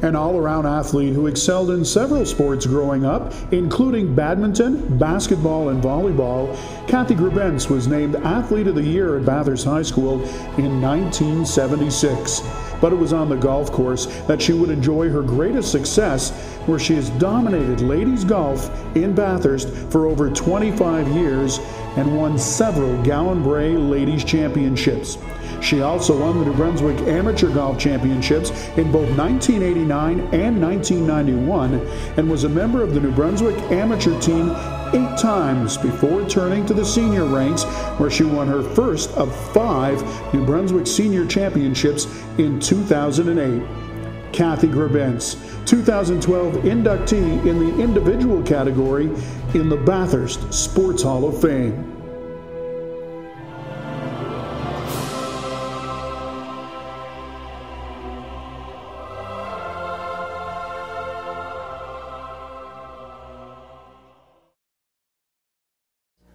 An all-around athlete who excelled in several sports growing up, including badminton, basketball, and volleyball, Kathy Grebenc was named Athlete of the Year at Bathurst High School in 1976. But it was on the golf course that she would enjoy her greatest success, where she has dominated ladies golf in Bathurst for over 25 years and won several Gallen-Bray Ladies Championships. She also won the New Brunswick Amateur Golf Championships in both 1989 and 1991 and was a member of the New Brunswick Amateur team 8 times before turning to the senior ranks, where she won her first of 5 New Brunswick Senior Championships in 2008. Kathy Grebenc, 2012 inductee in the individual category in the Bathurst Sports Hall of Fame.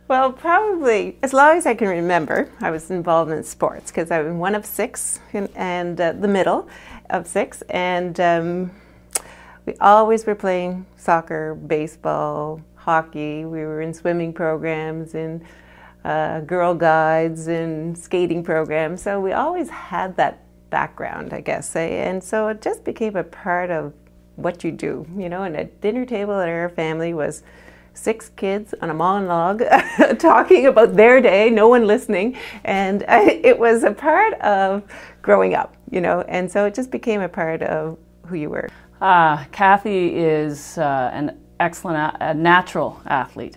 Well, probably as long as I can remember, I was involved in sports because I was one of 6 and the middle of 6, and we always were playing soccer, baseball, hockey. We were in swimming programs, in Girl Guides, and skating programs. So we always had that background, I guess, and so it just became a part of what you do, you know. And a dinner table at our family was 6 kids on a monologue talking about their day, no one listening, and it was a part of growing up, you know, and so it just became a part of who you were. Kathy is an excellent natural athlete.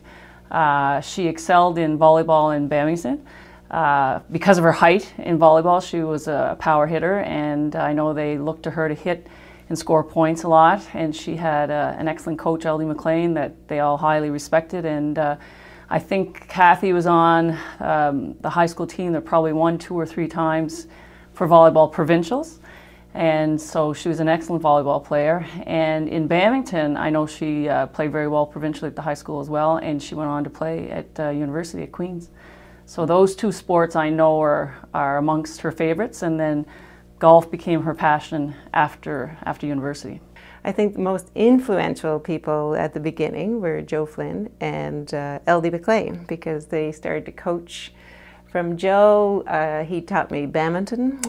She excelled in volleyball in Badminton. Because of her height in volleyball, she was a power hitter, and I know they looked to her to hit and score points a lot, and she had an excellent coach, L.D. McLean, that they all highly respected, and I think Kathy was on the high school team that probably won 2 or 3 times for volleyball provincials, and so she was an excellent volleyball player. And in Badminton, I know she played very well provincially at the high school as well, and she went on to play at university at Queen's. So those 2 sports I know are amongst her favorites, and then golf became her passion after university. I think the most influential people at the beginning were Joe Flynn and L.D. McLean, because they started to coach. From Joe, he taught me badminton.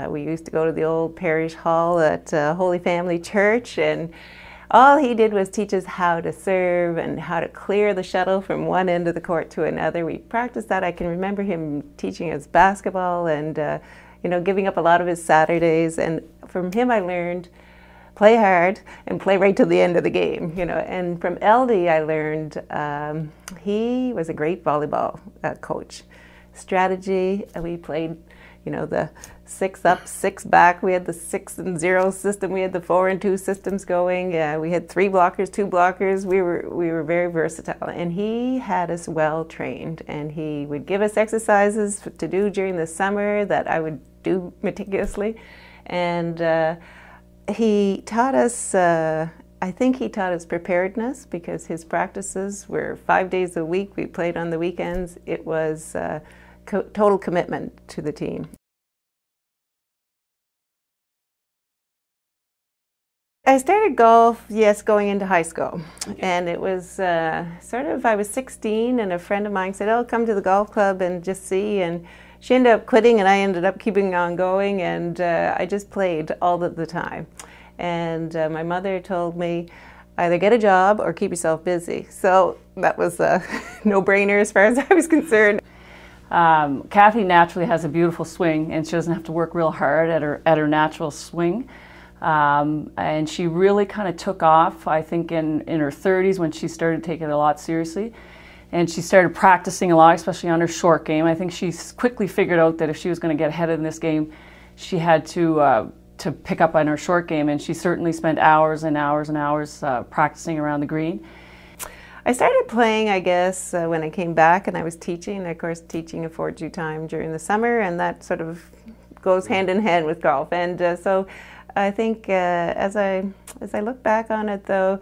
We used to go to the old parish hall at Holy Family Church, and all he did was teach us how to serve and how to clear the shuttle from one end of the court to another. We practiced that. I can remember him teaching us basketball and you know, giving up a lot of his Saturdays, and from him I learned play hard and play right to the end of the game, you know. And from LD I learned he was a great volleyball coach. Strategy, we played, you know, the 6 up, 6 back. We had the 6 and 0 system. We had the 4 and 2 systems going. We had 3 blockers, 2 blockers. We were very versatile, and he had us well trained. And he would give us exercises to do during the summer that I would do meticulously. And he taught us. I think he taught us preparedness, because his practices were 5 days a week. We played on the weekends. It was total commitment to the team. I started golf, yes, going into high school. And it was I was 16, and a friend of mine said, "Oh, come to the golf club and just see." And she ended up quitting, and I ended up keeping on going, and I just played all the time. And my mother told me, either get a job or keep yourself busy. So that was a no-brainer as far as I was concerned. Kathy naturally has a beautiful swing, and she doesn't have to work real hard at her natural swing. And she really kind of took off, I think, in her 30s, when she started taking it a lot seriously. And she started practicing a lot, especially on her short game. I think she quickly figured out that if she was going to get ahead in this game, she had to pick up on her short game, and she certainly spent hours and hours and hours practicing around the green. I started playing, I guess, when I came back and I was teaching. Of course, teaching affords you time during the summer, and that sort of goes hand in hand with golf. And so I think as I look back on it, though,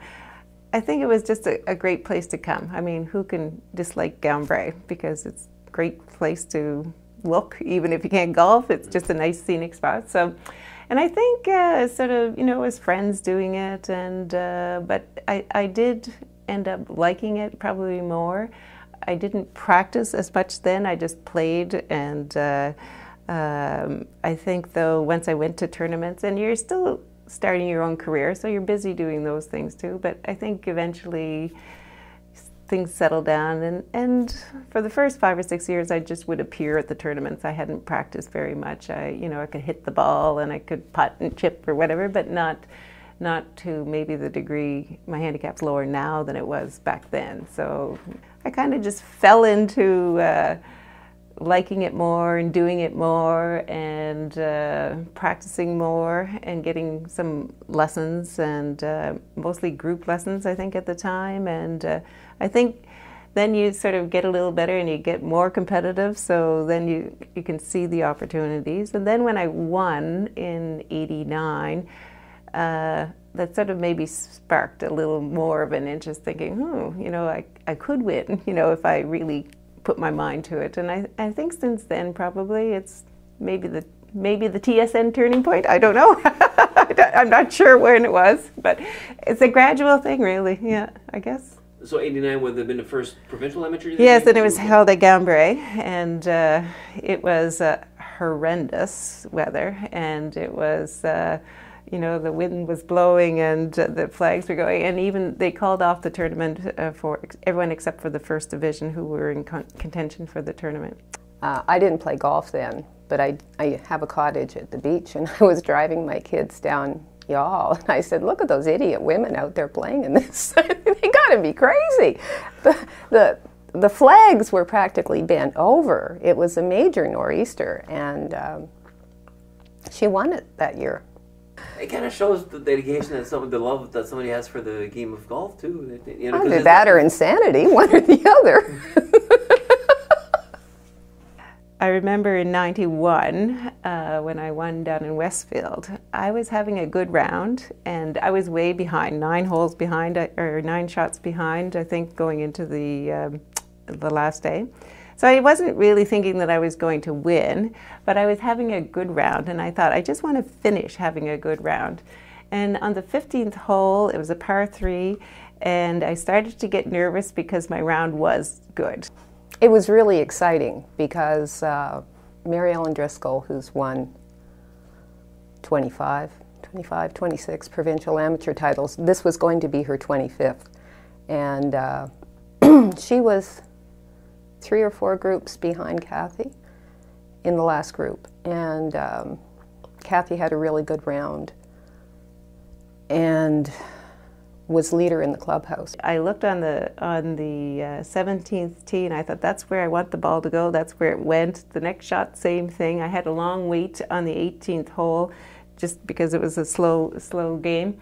I think it was just a great place to come. I mean, who can dislike Gallen-Bray? Because it's a great place to look, even if you can't golf. It's just a nice scenic spot. So, And I think sort of, as friends doing it, and but I did end up liking it probably more. I didn't practice as much then, I just played, and I think though once I went to tournaments, and you're still starting your own career, so you're busy doing those things too, but I think eventually things settled down, and for the first 5 or 6 years I just would appear at the tournaments. I hadn't practiced very much. I could hit the ball and I could putt and chip or whatever, but not to maybe the degree. My handicap's lower now than it was back then, so I kind of just fell into liking it more and doing it more and practicing more and getting some lessons, and mostly group lessons I think at the time, and I think then you sort of get a little better and you get more competitive, so then you can see the opportunities. And then when I won in '89, that sort of maybe sparked a little more of an interest, thinking, I could win, if I really put my mind to it. And I think since then probably it's maybe the TSN turning point. I don't know. I'm not sure when it was, but it's a gradual thing, really. Yeah, I guess. So '89 would have been the first provincial amateur? Yes, and it was held at Gambray, and it was horrendous weather, and it was, the wind was blowing and the flags were going, and even they called off the tournament for everyone except for the first division who were in contention for the tournament. I didn't play golf then, but I have a cottage at the beach, and I was driving my kids down Y'all, and I said, look at those idiot women out there playing in this. They gotta be crazy. The flags were practically bent over. It was a major nor'easter, and she won it that year. It kind of shows the dedication and the love that somebody has for the game of golf too. Either that or insanity, one or the other. I remember in '91, when I won down in Westfield, I was having a good round, and I was way behind, 9 holes behind, or 9 shots behind, I think, going into the last day. So I wasn't really thinking that I was going to win, but I was having a good round, and I thought, I just want to finish having a good round. And on the 15th hole, it was a par 3, and I started to get nervous because my round was good. It was really exciting because Mary Ellen Driscoll, who's won 25, 26 provincial amateur titles, this was going to be her 25th. And she was 3 or 4 groups behind Kathy in the last group. And Kathy had a really good round and was leader in the clubhouse. I looked on the 17th tee, and I thought, that's where I want the ball to go. That's where it went. The next shot, same thing. I had a long wait on the 18th hole just because it was a slow game.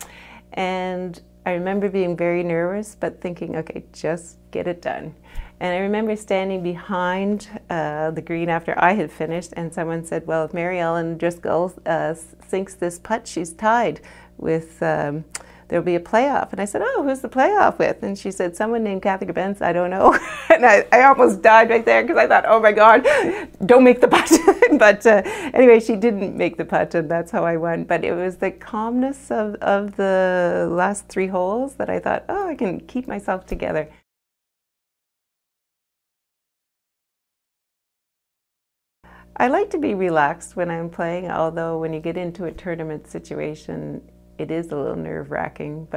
And I remember being very nervous, but thinking, okay, just get it done. And I remember standing behind the green after I had finished, and someone said, well, if Mary Ellen Driscoll sinks this putt, she's tied with there'll be a playoff. And I said, oh, who's the playoff with? And she said, someone named Kathy Grebenc, I don't know. And I almost died right there because I thought, oh my God, don't make the putt. But anyway, she didn't make the putt, and that's how I won. But it was the calmness of the last 3 holes that I thought, oh, I can keep myself together. I like to be relaxed when I'm playing, although when you get into a tournament situation, it is a little nerve-wracking,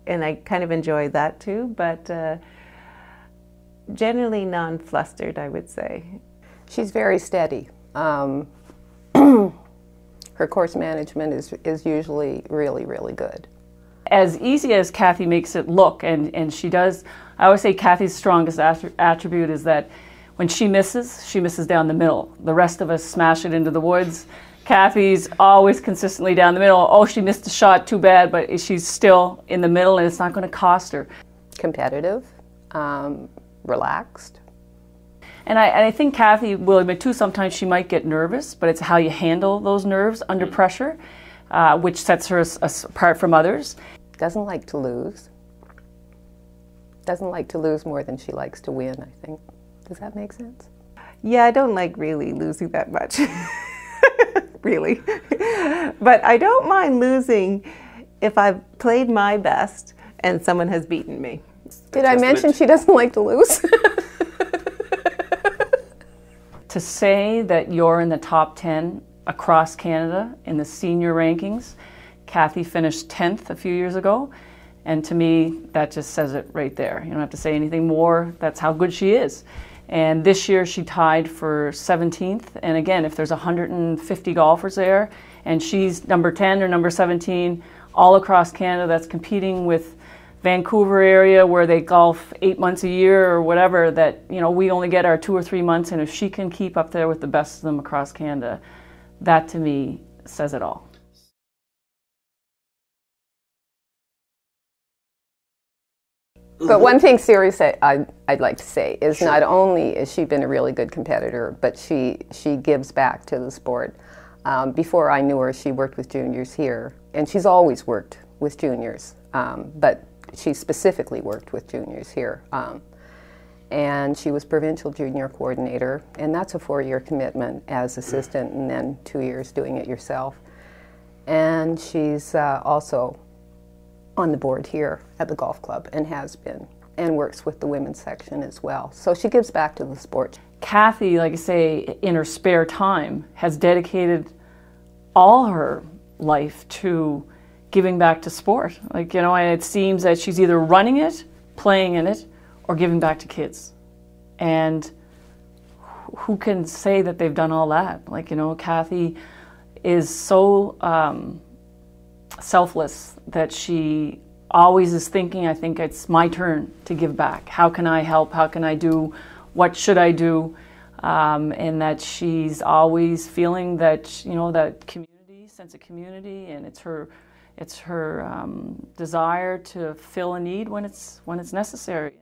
and I kind of enjoy that too, but generally non-flustered, I would say. She's very steady. Her course management is usually really, really good. As easy as Kathy makes it look, and she does, I always say Kathy's strongest attribute is that when she misses down the middle. The rest of us smash it into the woods. Kathy's always consistently down the middle. Oh, she missed a shot, too bad, but she's still in the middle, and it's not going to cost her. Competitive, relaxed. And I think Kathy will admit too, sometimes she might get nervous, but it's how you handle those nerves under pressure, which sets her apart from others. Doesn't like to lose. Doesn't like to lose more than she likes to win, I think. Does that make sense? Yeah, I don't like really losing that much. really. But I don't mind losing if I've played my best and someone has beaten me. Did I mention she doesn't like to lose? To say that you're in the top 10 across Canada in the senior rankings, Kathy finished 10th a few years ago, and to me, that just says it right there. You don't have to say anything more. That's how good she is. And this year she tied for 17th, and again, if there's 150 golfers there, and she's number 10 or number 17, all across Canada that's competing with Vancouver area where they golf 8 months a year or whatever, that, you know, we only get our 2 or 3 months, and if she can keep up there with the best of them across Canada, that to me says it all. But one thing seriously I'd like to say is not only has she been a really good competitor, but she gives back to the sport. Before I knew her, she worked with juniors here, and she's always worked with juniors, but she specifically worked with juniors here. And she was provincial junior coordinator, and that's a 4-year commitment as assistant and then 2 years doing it yourself. And she's also on the board here at the golf club and has been, and works with the women's section as well. So she gives back to the sport. Kathy, like I say, in her spare time, has dedicated all her life to giving back to sport. Like, you know, and it seems that she's either running it, playing in it, or giving back to kids. And who can say that they've done all that? Like, you know, Kathy is so selfless that she always is thinking, I think it's my turn to give back. How can I help? How can I do? What should I do? And that she's always feeling that, you know, that community, sense of community, and it's her desire to fill a need when it's necessary.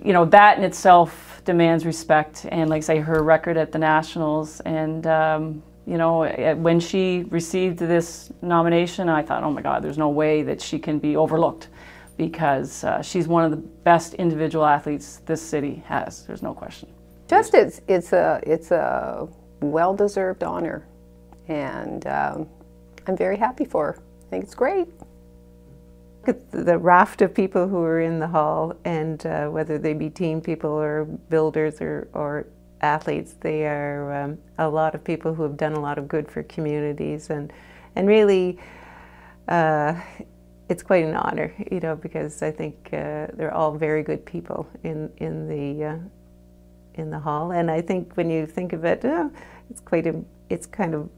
You know, that in itself demands respect, and like I say, her record at the Nationals, and you know, when she received this nomination, I thought, oh my God, there's no way that she can be overlooked, because she's one of the best individual athletes this city has. There's no question. Just it's a well-deserved honor, and I'm very happy for her. I think it's great. The raft of people who are in the hall, and whether they be team people or builders or athletes, they are a lot of people who have done a lot of good for communities, and really it's quite an honor, you know, because I think they're all very good people in the hall, and I think when you think of it, it's kind of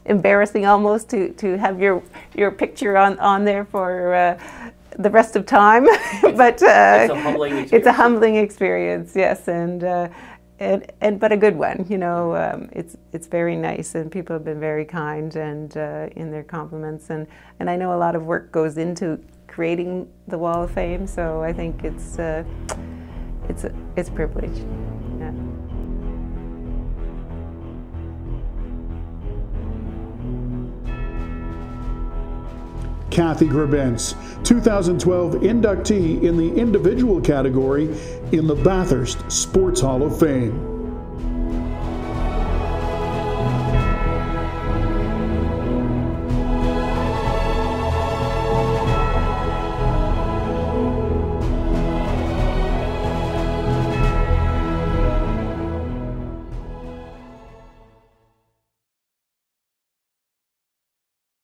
embarrassing almost to have your picture on there for the rest of time, but it's a humbling experience, yes, and but a good one, you know. It's very nice, and people have been very kind and in their compliments, and I know a lot of work goes into creating the Wall of Fame, so I think it's a privilege. Yeah. Kathy Grebenc, 2012 inductee in the individual category in the Bathurst Sports Hall of Fame.